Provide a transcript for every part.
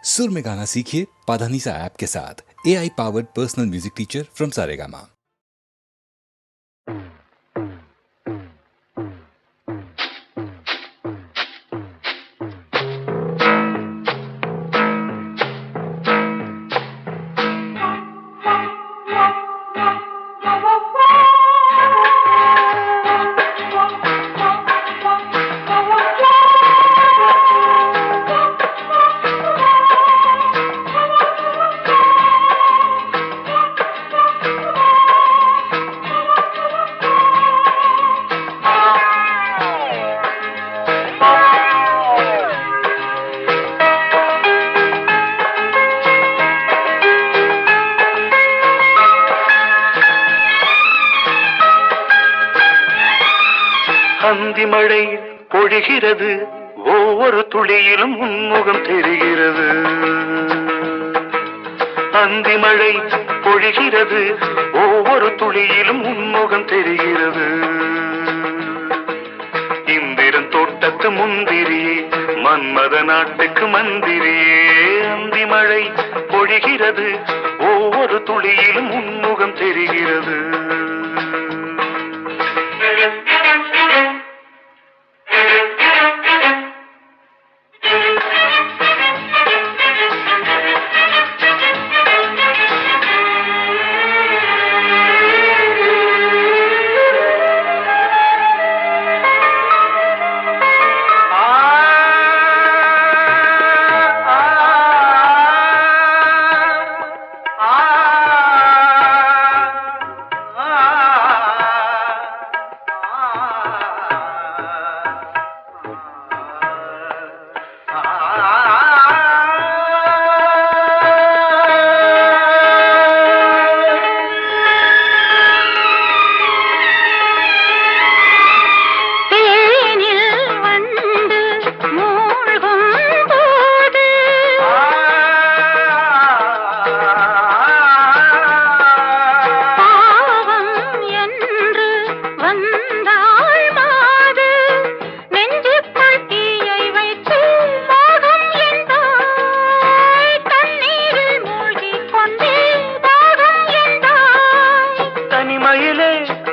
सुर में गाना सीखिए पाधानीसा ऐप के साथ। AI powered personal music teacher from Saregama. அந்தி மழை பொழிகிறது, ஒவ்வொரு துளியிலும் உன்முகம் தெரிகிறது. அந்தி மழை பொழிகிறது, ஒவ்வொரு துளியிலும் உன்முகம் தெரிகிறது. இந்திரன் தோட்டத்து முந்திரியே, மன்மத நாட்டுக்கு மந்திரியே. அந்தி மழை பொழிகிறது, ஒவ்வொரு துளியிலும் உன்முகம் தெரிகிறது.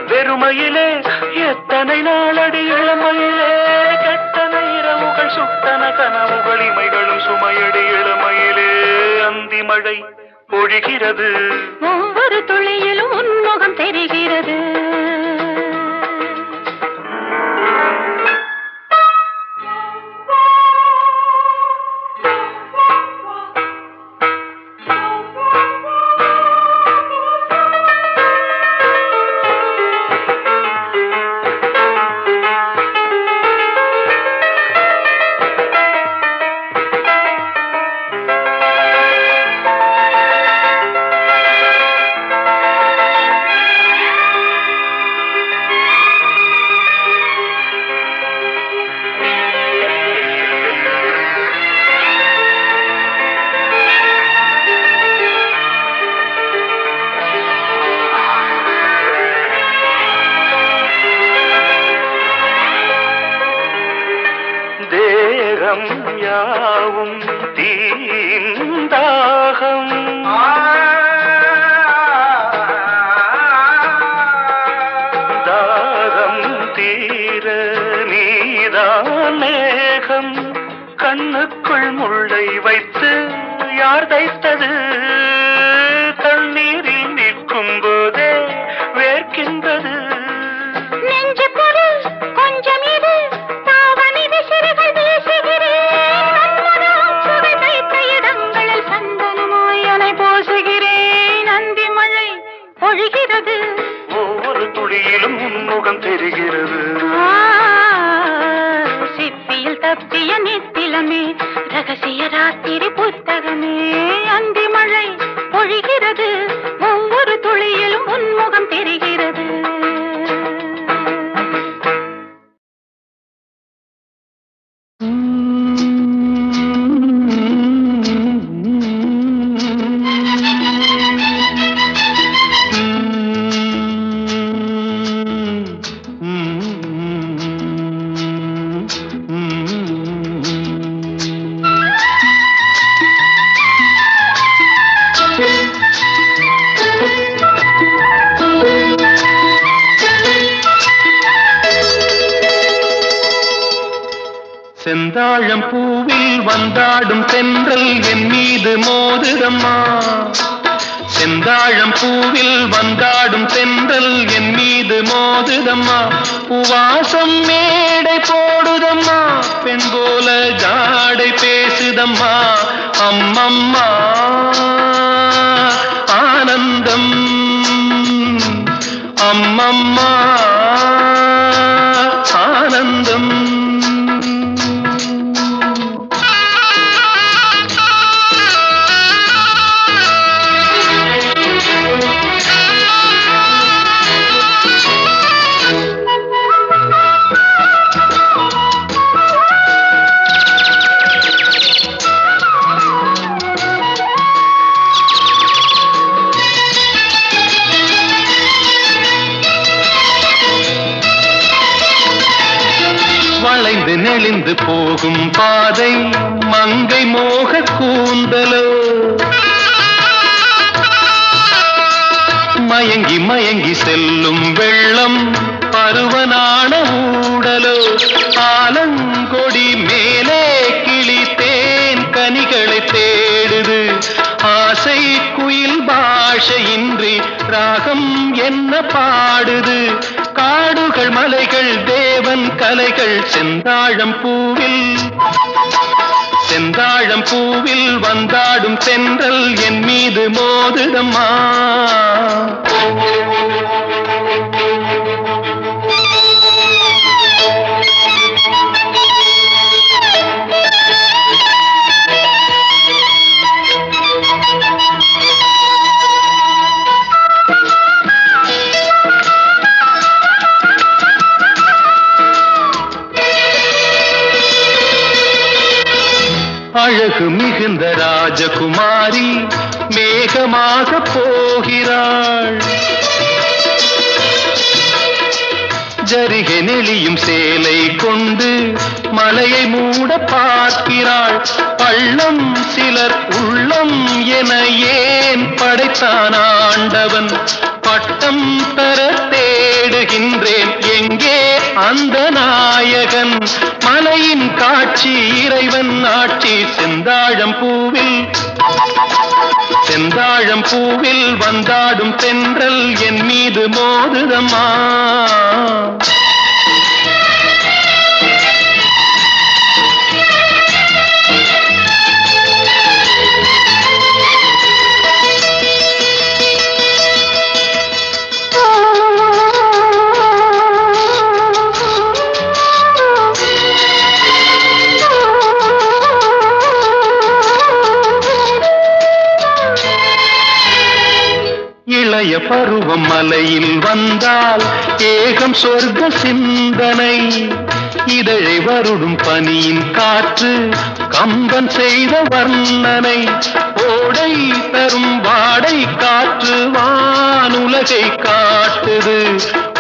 வெறுமையிலே எத்தனை நாளடி இளமையிலே, கெட்டன இரவுகள் சுட்டன கனவுகள் இமைகளும் சுமையடி இளமையிலே. அந்தி மழை பொழிகிறது, ஒவ்வொரு துளியிலும் உன்முகம் தெரிகிறது. தேகம் யாவும் தீந்தாகம், தாகம் தீர நீதான் மேகம். கண்ணுக்குள் முள்ளை வைத்து யார் தைத்தது, தண்ணீரில் நிற்கும் போதே வேர்க்கின்றது. நெஞ்சு பொருள் கொஞ்சம் இது, தாவணி விசிறிகள் வீசுகிறேன். சுவை தைத்த இடங்களில் சந்தனமாய் அலை போசுகிறேன். அந்தி மழை பொழிகிறது, ஒவ்வொரு துளியிலும் உன்முகம் தெரிகிறது. சிப்பியில் தப்பிய நித்திலமே, ரகசிய ராத்திரி புத்தகமே. அந்தி மழை பொழிகிறது, ஒவ்வொரு துளியிலும் உன்முகம் தெரிகிறது. செந்தாழம் பூவில் வந்தாடும் தென்றல் என் மீது மோதுதம்மா. செந்தாழம் பூவில் வந்தாடும் தென்றல் என் மீது மோதுதம்மா. பூவாசம் மேடை போடுதம்மா, பெண் போல ஜாடை பேசுதம்மா. அம்மம்மா ஆனந்தம், அம்மம்மா ஆனந்தம். வளைந்து நெளிந்து போகும் பாதை மங்கை மோக கூந்தலோ, மயங்கி மயங்கி செல்லும் வெள்ளம் பருவனான ஊடலோ. ஆலங்கொடி மேலே கிளி தேன் கனிகளை தேடுது, ஆசை குயில் பாஷையின்றி ராகம் என்ன பாடுது. காடுகள் மலைகள் தேவன் கலைகள் செந்தாழம் பூவில், செந்தாழம் பூவில் வந்தாடும் தென்றல் என் மீது மோதுதம்மா. அழகு மிகுந்த ராஜகுமாரி மேகமாக போகிறாள், ஜரிகை நெளியும் சேலை கொண்டு மலையை மூட பார்க்கிறாள். பள்ளம் சிலர் உள்ளம் என ஏன் படைத்தான் ஆண்டவன், பட்டம் தர தேடுகின்றேன் எங்கே அந்த நாயகன். மலையின் காட்சி இறைவன் ஆட்சி செந்தாழம் பூவில், செந்தாழம் பூவில் வந்தாடும் தென்றல் என் மீது மோதுதம்மா. இளைய பருவம் மலையில் வந்தால் ஏகம் சொர்க்க சிந்தனை, இதழை வருடும் பனியின் காற்று கம்பன் செய்த வர்ணனை. ஓடை தரும் வாடை காற்று வானுலகை காட்டுது,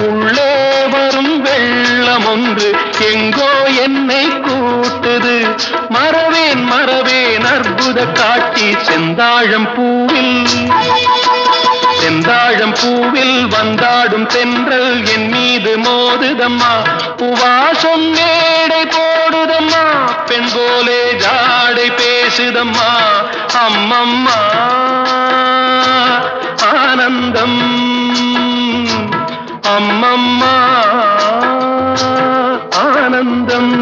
உள்ளே வரும் வெள்ளம் ஒன்று எங்கோ என்னை கூட்டுது. மறவேன் மறவேன் அற்புத காட்சி செந்தாழம் பூவில், செந்தாழம் பூவில் வந்தாடும் தென்றல் என் மீது மோதுதம்மா. பூவாசம் மேடை போடுதம்மா, பெண் போலே ஜாடை பேசுதம்மா. அம்மம்மா ஆனந்தம், அம்மம்மா ஆனந்தம்.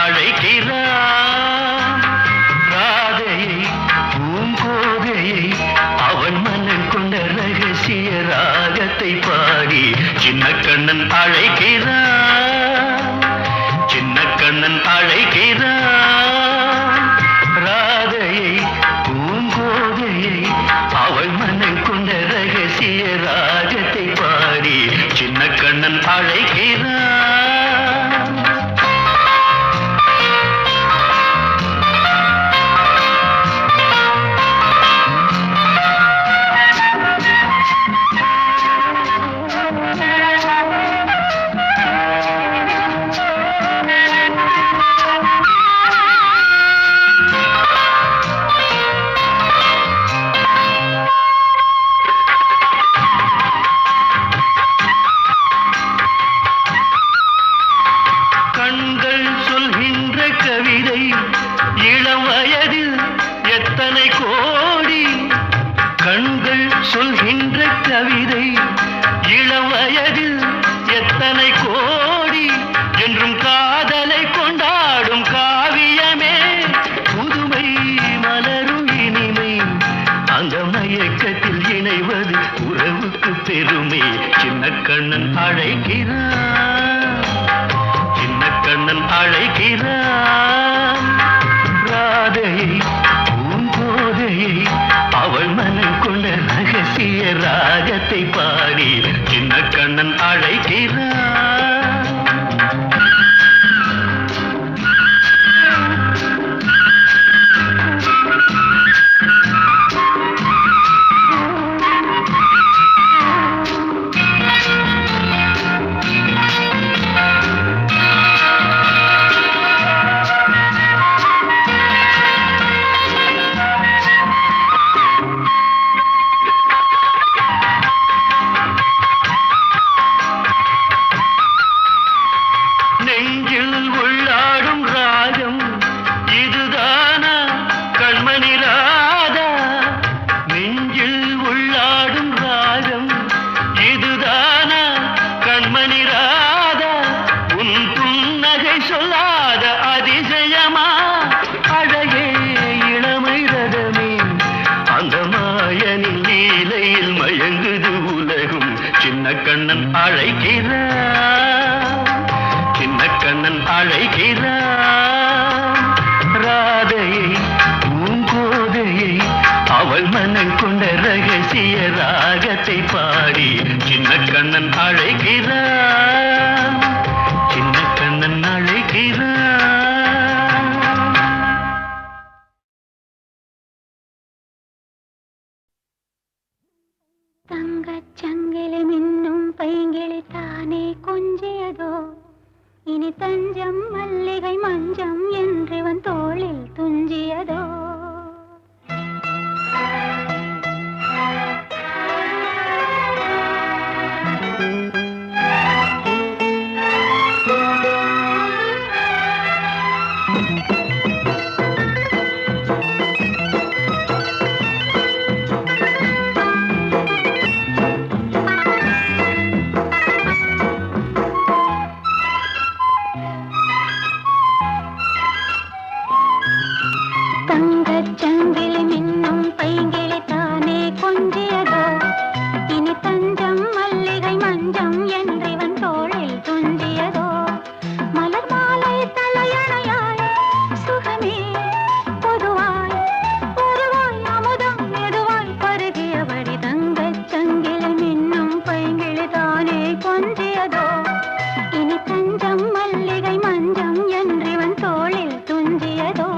அழைக்கிறான் ராதையை பூங்கோதையை அவன் மன ராகத்தை பாடி சின்ன கண்ணன் அழைக்கிறான், சின்ன கண்ணன் அழைக்கிறான். ராதையை பூங்கோதையை அவள் மனம் கொண்ட ரகசிய ராகத்தை பாடி சின்ன கண்ணன் அழைக்கிறான். சொல்கின்ற கவிதை இளம் வயதில் எத்தனை கோடி என்றும் காதலை கொண்டாடும் காவியமே புதுமை மலரும் இனிமை அந்த மயக்கத்தில் இணைவது உறவுக்கு பெருமை. சின்ன கண்ணன் அழைக்கிறான், சின்ன கண்ணன் அழைக்கிறான். ராதையை பூங்கோதையை அவள் மனம் கொண்ட ரகசிய ராகத்தை பாடி சின்ன கண்ணன் அழைக்கிறான். சின்ன கண்ணன் அழைக்கிறான், சின்ன கண்ணன் அழைக்கிறான். ராதையை பூங்கோதையை அவள் மனம் கொண்ட ரகசிய ராகத்தை பாடி சின்ன கண்ணன் அழைக்கிறான், சின்ன கண்ணன் அழைக்கிறான். தங்கச்சங்கிலி மின்னும் பைங்கிளி தானே கொஞ்சியதோ, இனி தஞ்சம் மல்லிகை மஞ்சம் என்றிவன் தோளில் துஞ்சியதோ. தங்கச்சங்கிலி மின்னும் பைங்கிளி தானே கொஞ்சியதோ, இனி தஞ்சம் மல்லிகை மஞ்சம் என்றிவன் தோளில் துஞ்சியதோ. மலர் மாலை தலையணையாய் சுகமே பொதுவாய் பொதுவாய் அமுதம் மெதுவாய் பருகியபடி தங்கச்சங்கிலி மின்னும் பைங்கிளி தானே கொஞ்சியதோ, இனி தஞ்சம் மல்லிகை மஞ்சம் என்றிவன் தோளில் துஞ்சியதோ.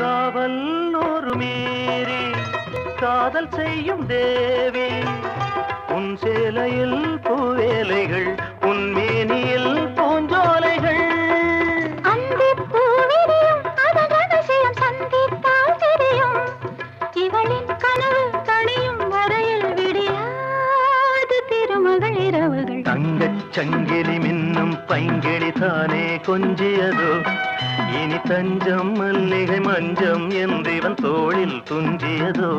காவல் ஒரு மீறி காதல் செய்யும் தேவி, உன் சேலையில் பூவேலைகள் உன் மேனியில் பூஞ்சோலைகள். அந்திப் பூவிரியும் அதன் ரகசியம் சந்தித்தால் தெரியும், இவளின் கனவு தனியும் சங்கிலி மின்னும் பைங்கிளி தானே கொஞ்சியதோ இனி தஞ்சம் மல்லிகை மஞ்சம் என்றிவன் தோளில் துஞ்சியதோ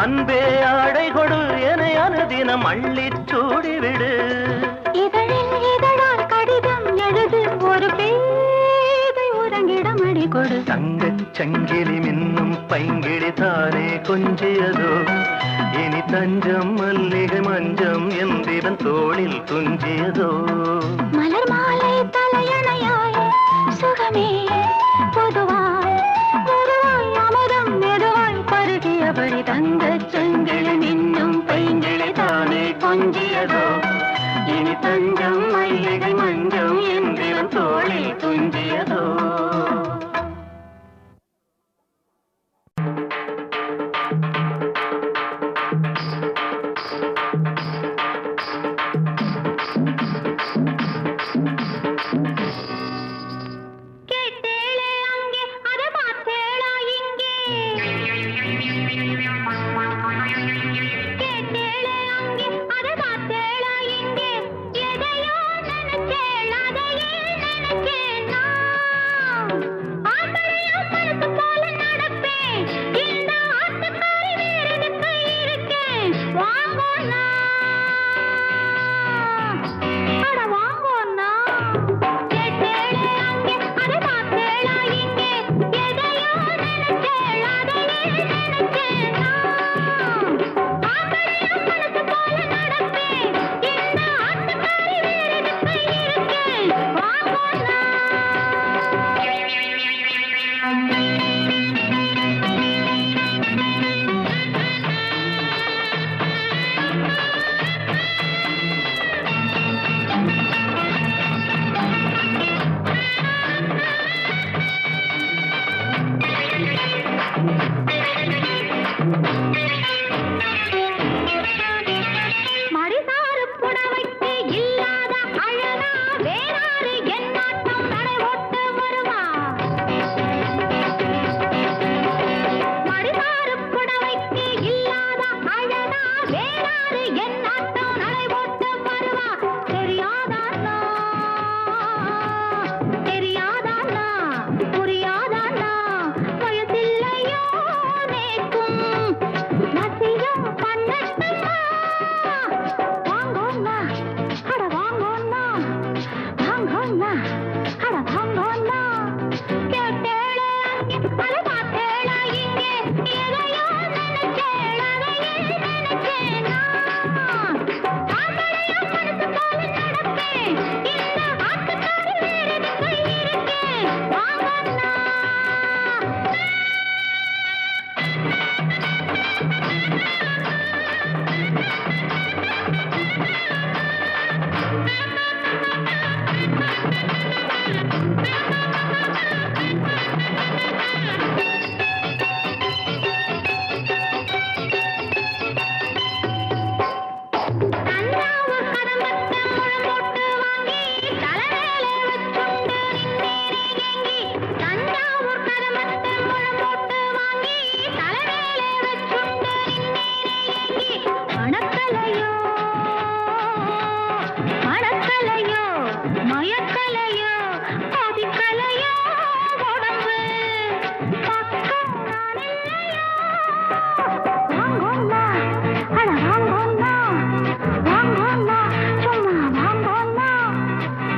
அன்பே ஆடை கொடு என அனுதினம் அள்ளிச் சூடிவிடு இதழில் இதழால் கடிதம் எழுது ஒரு பேதை உறங்கிடம் அடி கொடு தங்கச் சங்கிலி மின்னும் பைங்கிளி தானே கொஞ்சியதோ இனி தஞ்சம் மல்லிகை மஞ்சம் என்றிவன் தோளில் துஞ்சியதோ மலர் மாலை தலையணையாய் சுகமே பொதுவாய் பொதுவாய் அமுதம் மெதுவாய் பருகியபடி தங்கச் சங்கிலி மின்னும் பைங்கிளி தானே கொஞ்சியதோ இனி தஞ்சம் மல்லிகை மஞ்சம் என்றிவன் தோளில் துஞ்சியதோ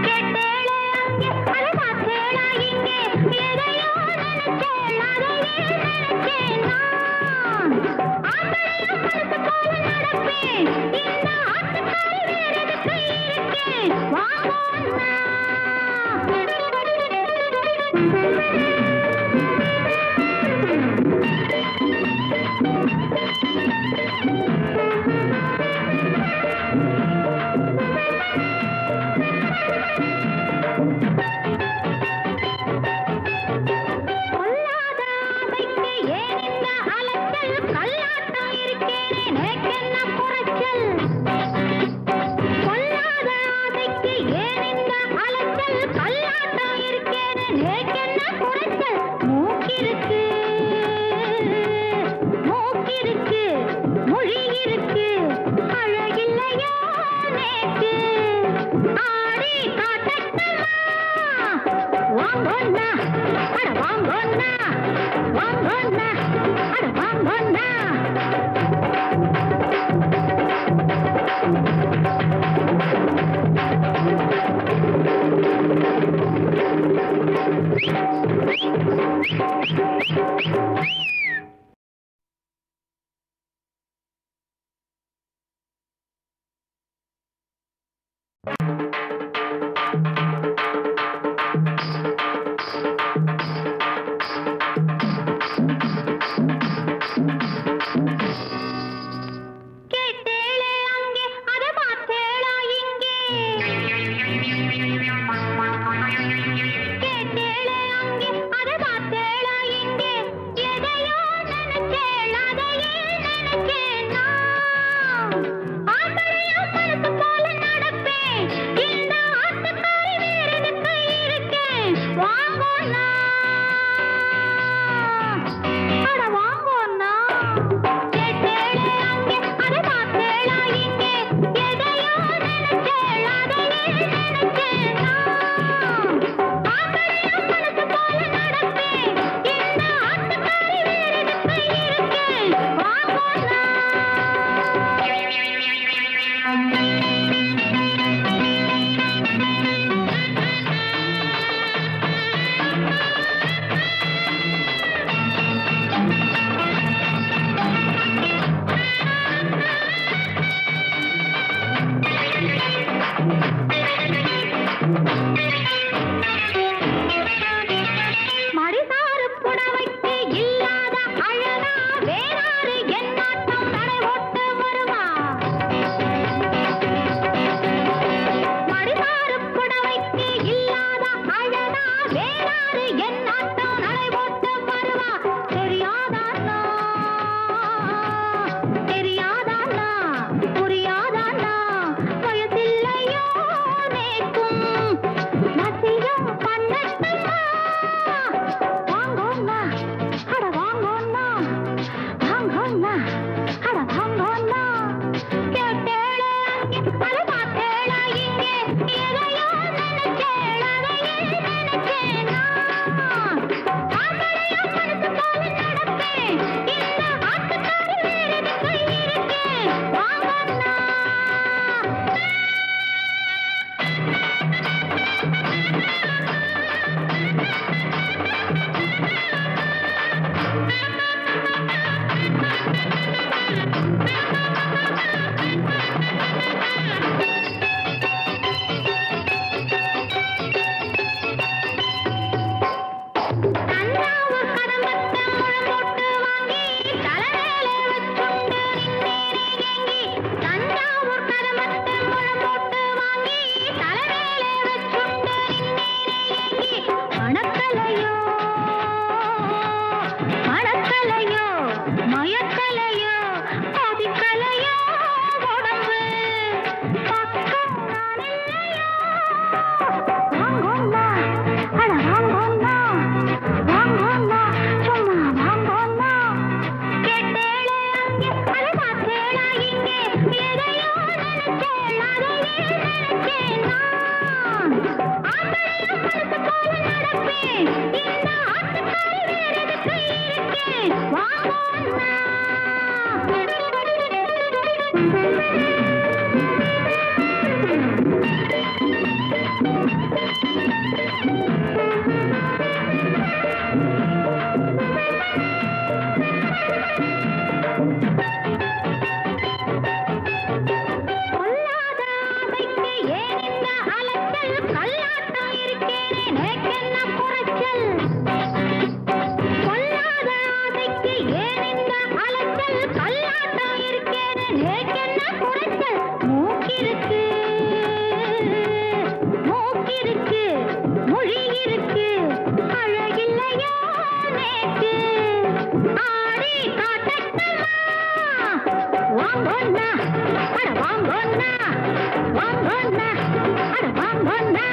கேட்ட வாங்கோன்னா. பொல்லாத ஆசைக்கு ஏன் இந்த அலைச்சல்? கல்லாட்டம் இருக்கேனே நேக்கென்ன குறைச்சல்? பொல்லாத ஆசைக்கு ஏன் இந்த அலைச்சல்? கல்லாட்டம் இருக்கேனே நேக்கென்ன குறைச்சல்? மூக்கிருக்கு மூக்கிருக்கு மொழி இருக்கு அழகில்லையோ நேக்கு ஆடி காட்டட்டுமா? வாங்கோன்னா அட வாங்கோன்னா வாங்கோன்னா அட வாங்கோன்னா. கேட்டேளே அங்கே அத பார்த்தேளா இங்கே? கேட்டேளே அங்கே அத பார்த்தேளா இங்கே? எதையோ நினைச்சேள் அதையே நினைச்சேன் நான். ஆசையா மனசு போல நடப்பேன் இந்த ஆத்துக்காரி வேறெதுக்கு இருக்கேன்? வாங்கோன்னா அட வாங்கோன்னா. கேட்டேளே அங்கே அத பார்த்தேளா இங்கே? எதையோ நினைச்சேள் அதையே நினைச்சேன் நான். ஆசையா மனசு போல நடப்பேன் இந்த ஆத்துக்காரி வேறெதுக்கு இருக்கேன்? வாங்கோன்னா. மடிசாறு புடவைக்கு இல்லாத அழகா வேறாறு என்னாட்டம் நடை ஓட்டு வருவா? மடிசாறு புடவைக்கு இல்லாத அழகா வேறாறு என்னாட்டம் நடை ஓட்டு வருவா? தெரியாதாண்ணா தெரியாதாண்ணா புரியாதாண்ணா வயசில்லையோ நேக்கும் மத்தியம் பண்ணட்டுமா? வாங்கோன்னா அட வாங்கோன்னா வாங்கோன்னா அட வாங்கோன்னா. கேட்டேளே அங்கே அத பார்த்தேளா இங்கே? எதையோ நினைச்சேள் அதையே நினைச்சேன் நான். ஆசையா மனசு போல நடப்பேன் இந்த ஆத்துக்காரி வேறெதுக்கு இருக்கேன்? வாங்கோன்னா. தஞ்சாவூர் கதம்பத்தை முழம் போட்டு வாங்கி தலைவேலை வச்சுண்டு நின்னேனே ஏங்கி. தஞ்சாவூர் கதம்பத்தை முழம் போட்டு வாங்கி தலைவேலை வச்சுண்டு நின்னேனே ஏங்கி. மணக்கலையோ மணக்கலையோ மயக்கலையோ கொதிக்கலையோ உடம்பு பக்கம் நான் இல்லையோ? வாங்கோன்னா அட வாங்கோன்னா வாங்கோன்னா சும்மா வாங்கோன்னா. கேட்டேளே அங்கே அத பார்த்தேளா இங்கே? எதையோ நினைச்சேள் அதையே நினைச்சேன் நான். ஆசையா மனசு போல நடப்பேன் இந்த ஆத்துக்காரி வேறெதுக்கு இருக்கேன்? வாங்கோன்னா. பொல்லாத ஆசைக்கு ஏன் இந்த வாங்கோன்னா அட வாங்கோன்னா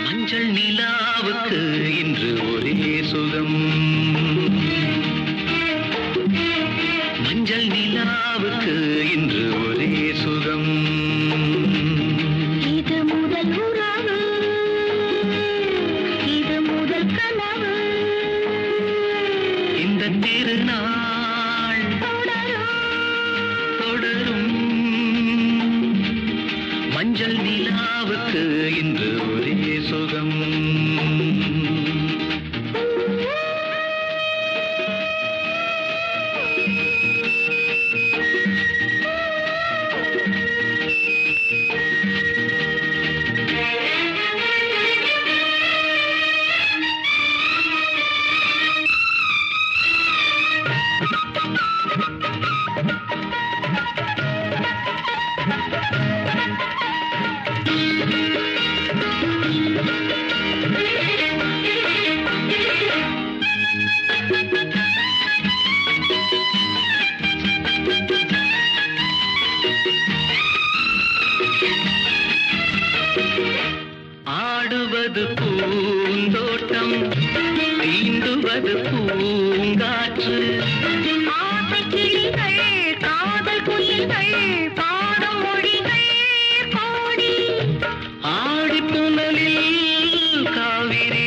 மஞ்சள் நிலாவுக்கு இன்று ஒரே சுகம் மஞ்சள் நிலாவுக்கு இன்று ஒரே சுகம் இது முதல் உறவு இது முதல் கனவு இந்த திருநாள் தொடரும் மஞ்சள் நிலாவுக்கு இன்று ஒரே சுகம் ஆடுவது பூந்தோட்டம் தீண்டுவது பூங்காற்று ஆசை கிளிகள் காதல் குயில்கள் பாடும் மொழிகள் பாடி ஆடி புனலில் காவிரி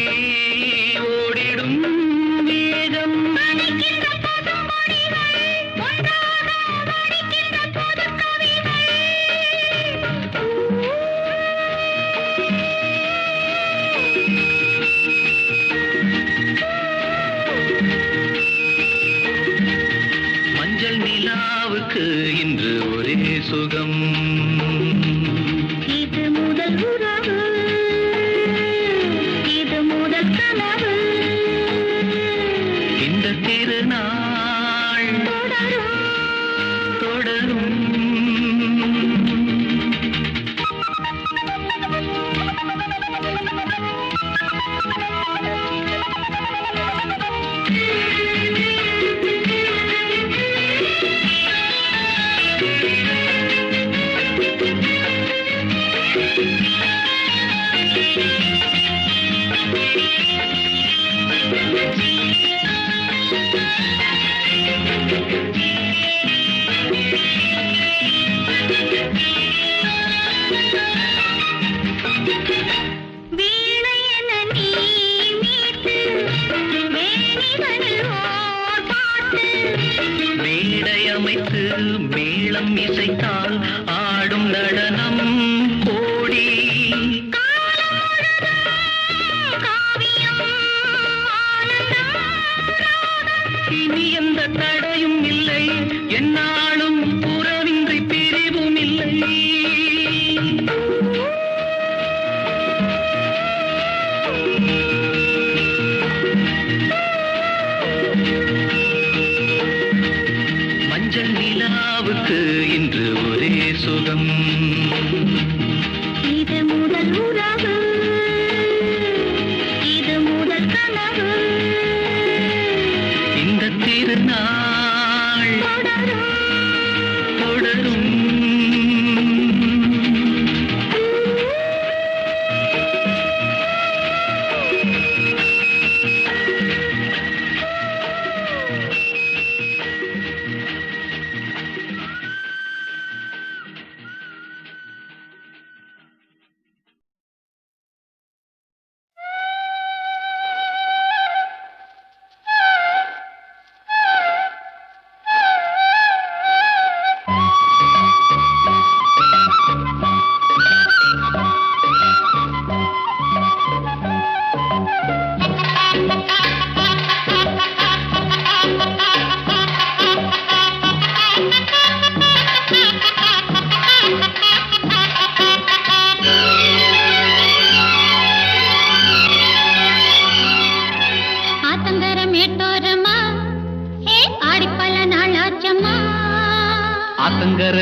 ஓடிடும் வேகம் மணிக்கின்ற பசுமொழிகள் ஒன்றாக வடிக்கின்ற புதுக்கவிகள் மஞ்சள் நிலாவுக்கு இன்று ஒரே சுகம் இது முதல் உறவு இது முதல் கனவு இந்த திருநாள் தொடரும் வீணை என நீ மீட்டு வேணிதனில் ஓர் பாட்டு மேடை அமைத்து மேளம் இசைத்தால் ஆடும் நடனம் கோடி காவியம் ஆனந்தம் இனி எந்த தடையும் இல்லை என்னாலும் உறவின்றி பிரிவும் இல்லை மஞ்சள் நிலாவுக்கு இன்று ஒரே சுகம் இது முதல் உறவு இது முதல் கனவு இந்த திருநாள் தொடரும்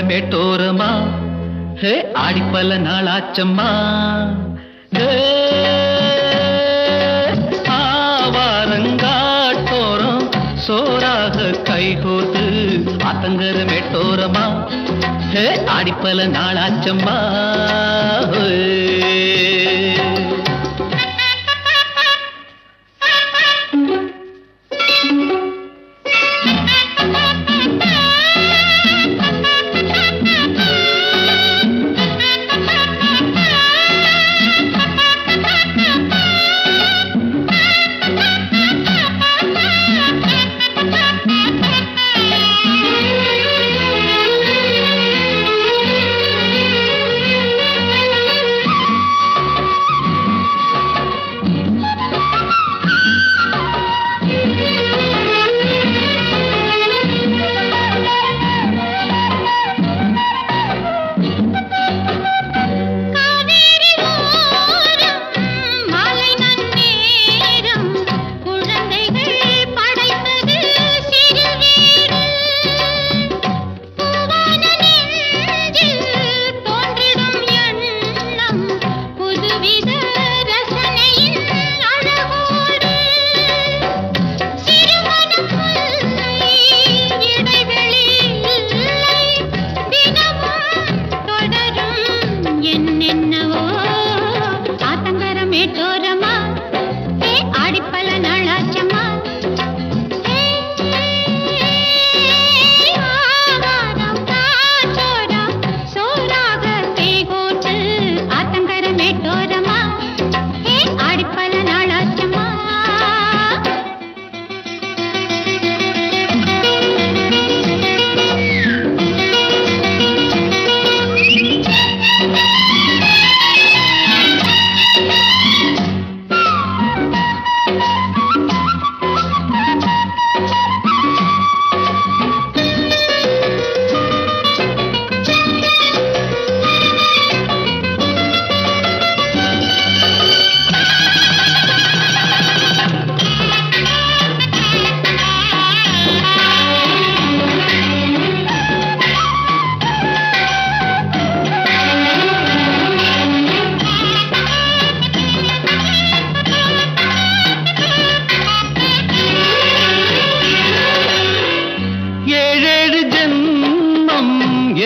மேட்டோரமா ஹே ஆடிப்பல நாளாச்சம்மா ஹே ஆவாரங்காட்டோரம் சோறாக கைகோத்து ஆத்தங்கர மேட்டோரமா ஹே ஆடிப்பல நாளாச்சம்மா ஹே.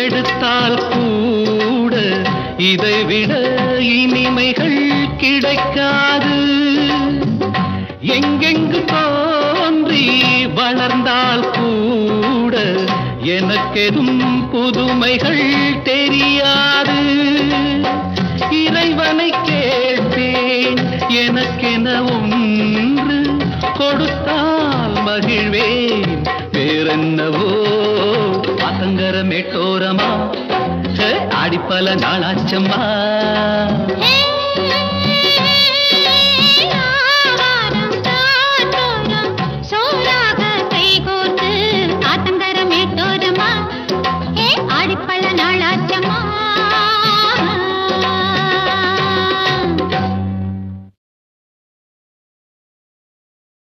எடுத்தால் கூட இதைவிட இனிமைகள் கிடைக்காது. எங்கெங்கு தோன்றி வளர்ந்தால் கூட எனக்கெதும் புதுமைகள் தெரியாது. இறைவனை கேட்டேன் எனக்கென ஒன்று கொடுத்தால் மகிழ்வேன். வேறென்னவோ ஆத்தங்கர மேட்டோரமா ஆடிப்பல நாளாச்சம்மா. ஆடிப்பல நாளாச்சம்மா.